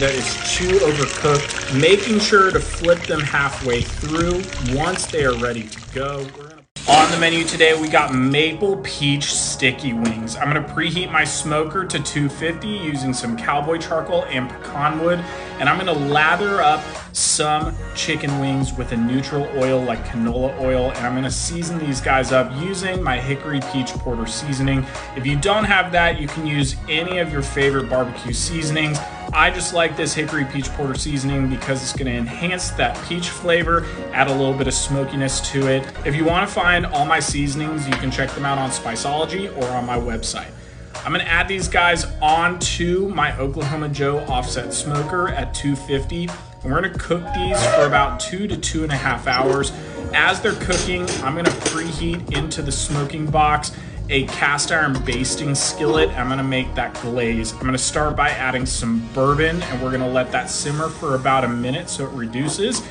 that is too overcooked, making sure to flip them halfway through once they are ready to go. On the menu today, we got maple peach sticky wings. I'm gonna preheat my smoker to 250 using some cowboy charcoal and pecan wood, and I'm gonna lather up some chicken wings with a neutral oil like canola oil, and I'm gonna season these guys up using my hickory peach porter seasoning. If you don't have that, you can use any of your favorite barbecue seasonings. I just like this hickory peach porter seasoning because it's gonna enhance that peach flavor, add a little bit of smokiness to it. If you wanna find all my seasonings, you can check them out on Spiceology or on my website. I'm gonna add these guys onto my Oklahoma Joe offset smoker at 250. And we're gonna cook these for about 2 to 2.5 hours. As they're cooking, I'm gonna preheat into the smoking box a cast iron basting skillet. I'm gonna make that glaze. I'm gonna start by adding some bourbon, and we're gonna let that simmer for about a minute so it reduces.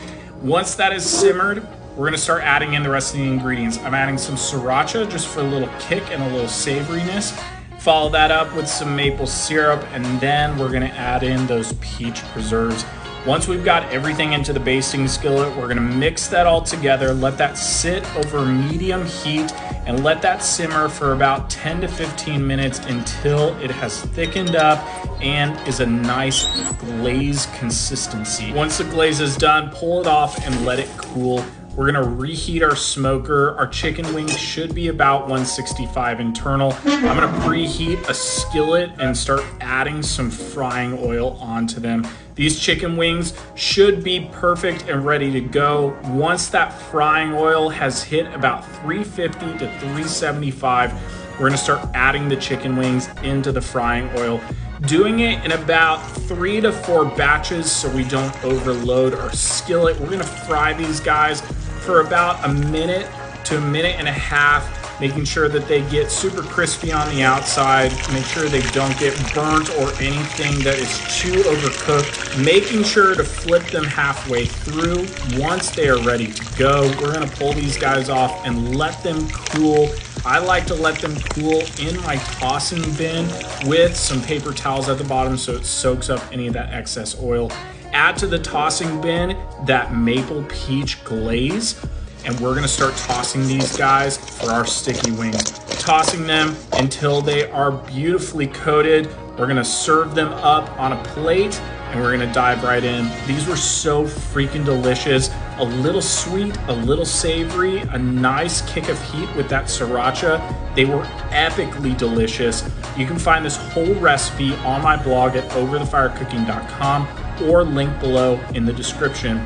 Once that is simmered, we're gonna start adding in the rest of the ingredients. I'm adding some sriracha just for a little kick and a little savoriness. Follow that up with some maple syrup, and then we're gonna add in those peach preserves. Once we've got everything into the basting skillet, we're gonna mix that all together, let that sit over medium heat, and let that simmer for about 10 to 15 minutes until it has thickened up and is a nice glaze consistency. Once the glaze is done, pull it off and let it cool. We're gonna reheat our smoker. Our chicken wings should be about 165 internal. I'm gonna preheat a skillet and start adding some frying oil onto them. These chicken wings should be perfect and ready to go. Once that frying oil has hit about 350 to 375, we're gonna start adding the chicken wings into the frying oil. Doing it in about 3 to 4 batches so we don't overload our skillet. We're gonna fry these guys for about a minute to a minute and a half, making sure that they get super crispy on the outside, make sure they don't get burnt or anything that is too overcooked, making sure to flip them halfway through once they are ready to go. We're gonna pull these guys off and let them cool. I like to let them cool in my tossing bin with some paper towels at the bottom so it soaks up any of that excess oil. Add to the tossing bin that maple peach glaze, and we're gonna start tossing these guys for our sticky wings. Tossing them until they are beautifully coated. We're gonna serve them up on a plate, and we're gonna dive right in. These were so freaking delicious. A little sweet, a little savory, a nice kick of heat with that sriracha. They were epically delicious. You can find this whole recipe on my blog at overthefirecooking.com or link below in the description.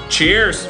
Cheers!